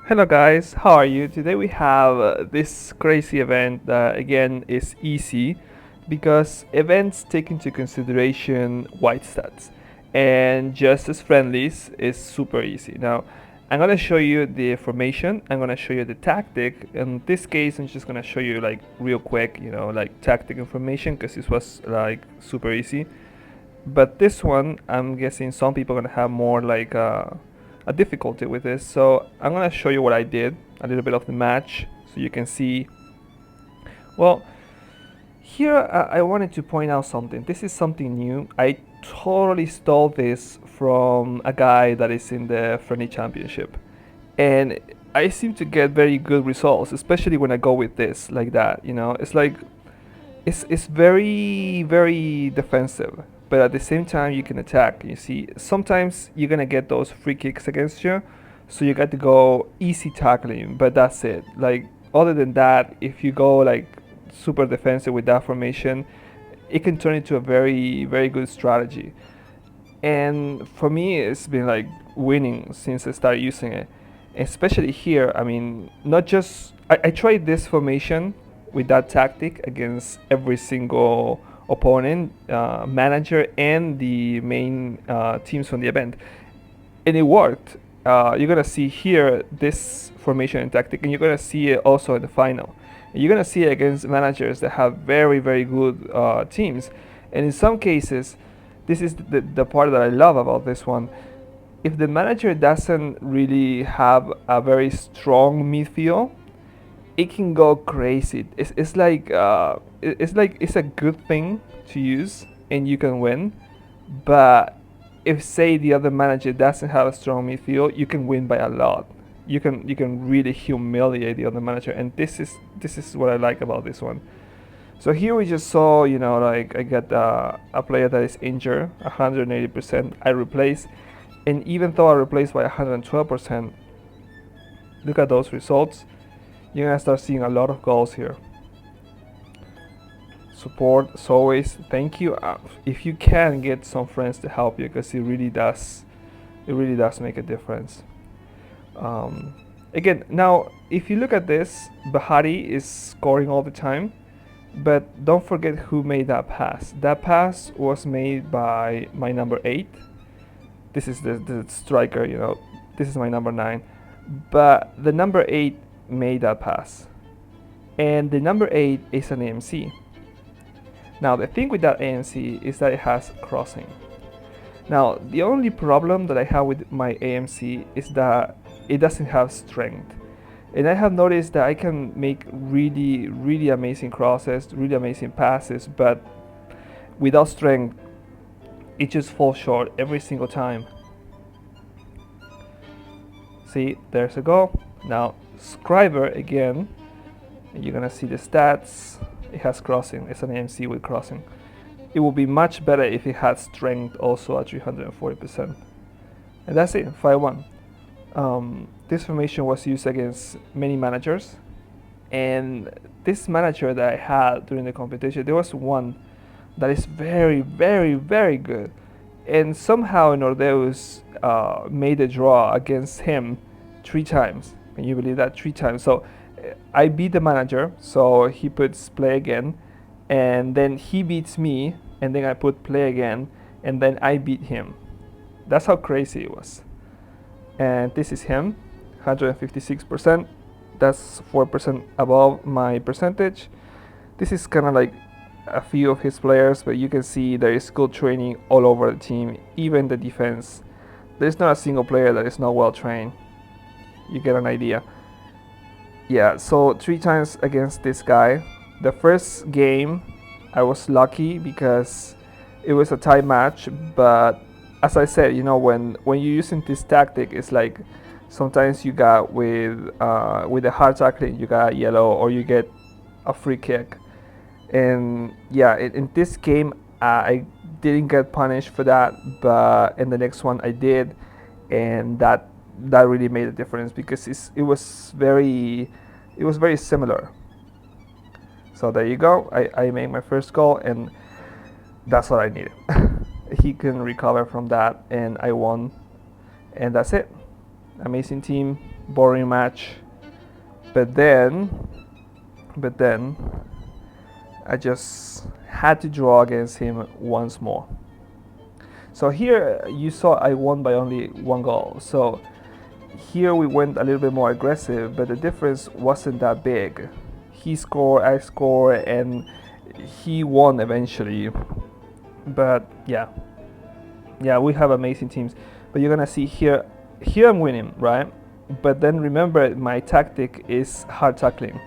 Hello guys, how are you? Today we have this crazy event that again is easy because events take into consideration white stats and just as friendlies is super easy. Now I'm gonna show you the formation, I'm gonna show you the tactic. In this case I'm just gonna show you like real quick, like tactic information because this was like super easy. But this one, I'm guessing some people are gonna have more like a difficulty with this. So I'm gonna show you what I did, a little bit of the match, so you can see. Well, here I wanted to point out something. This is something new. I totally stole this from a guy that is in the Friendly Championship, and I seem to get very good results, especially when I go with this like that. It's like it's very defensive, but at the same time you can attack. You see, sometimes you're gonna get those free kicks against you, so you got to go easy tackling, but that's it. Like, other than that, if you go like super defensive with that formation, it can turn into a very good strategy. And for me, it's been like winning since I started using it, especially here. I mean, not just I tried this formation with that tactic against every single opponent, manager, and the main teams from the event, and it worked. You're gonna see here this formation and tactic, and you're gonna see it also in the final. And you're gonna see it against managers that have very good teams, and in some cases, this is the part that I love about this one. If the manager doesn't really have a very strong midfield, it can go crazy. It's a good thing to use and you can win, but if say the other manager doesn't have a strong midfield, you can win by a lot. You can really humiliate the other manager, and this is what I like about this one. So here we just saw, like I got a player that is injured, 180%. I replaced, and even though I replaced by 112%, look at those results. You're gonna start seeing a lot of goals here. Support as always. Thank you. If you can get some friends to help you, because it really does. It really does make a difference. Um, Again, now if you look at this, Bahari is scoring all the time, but don't forget who made that pass. That pass was made by my number 8. This is the striker, this is my number 9. But the number 8 made that pass. And the number 8 is an AMC. Now the thing with that AMC is that it has crossing. Now the only problem that I have with my AMC is that it doesn't have strength. And I have noticed that I can make really amazing crosses, really amazing passes, but without strength, it just falls short every single time. See, there's a goal. Now, Scriber again, and you're gonna see the stats. It has crossing, it's an AMC with crossing. It would be much better if it had strength also at 340%. And that's it, 5-1. This formation was used against many managers, and this manager that I had during the competition, there was one that is very good, and somehow Nordeus made a draw against him 3 times. Can you believe that? 3 times. So I beat the manager, so he puts play again, and then he beats me, and then I put play again, and then I beat him. That's how crazy it was. And this is him, 156%. That's 4% above my percentage. This is kind of like a few of his players, but you can see there is good training all over the team, even the defense. There's not a single player that is not well trained. You get an idea. Yeah, so 3 times against this guy. The first game, I was lucky because it was a tie match, but as I said, when you're using this tactic, it's like sometimes you got with the hard tackling, you got yellow or you get a free kick. And yeah, in this game, I didn't get punished for that, but in the next one I did, and that really made a difference because it was very similar. So there you go. I made my first goal, and that's what I needed. He can recover from that, and I won, and that's it. Amazing team, boring match. But then, but then, I just had to draw against him once more. So here you saw I won by only 1 goal. So here we went a little bit more aggressive, but the difference wasn't that big. He scored, I scored, and he won eventually. But yeah, we have amazing teams. But you're gonna see here, I'm winning, right? But then remember, my tactic is hard tackling.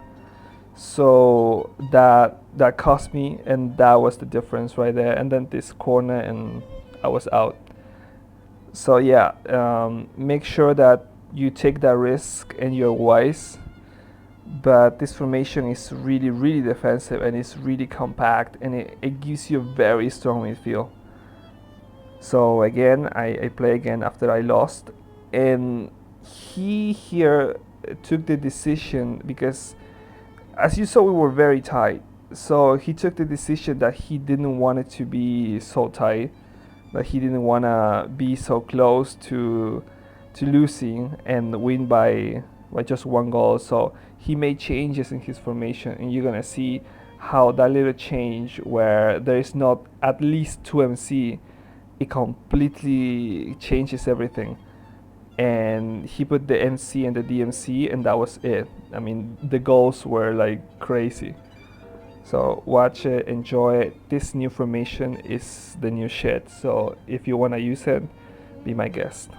So that cost me, and that was the difference right there. And then this corner, and I was out. So yeah, make sure that you take that risk and you're wise. But this formation is really, really defensive, and it's really compact, and it gives you a very strong midfield. So again, I play again after I lost, and he here took the decision because, as you saw, we were very tight. So he took the decision that he didn't want it to be so tight, that he didn't want to be so close to losing and win by just 1 goal. So he made changes in his formation, and you're gonna see how that little change, where there is not at least 2 MC, it completely changes everything. And he put the MC and the DMC, and that was it. I mean, the goals were like crazy. So watch it, enjoy it. This new formation is the new shit. So if you wanna use it, be my guest.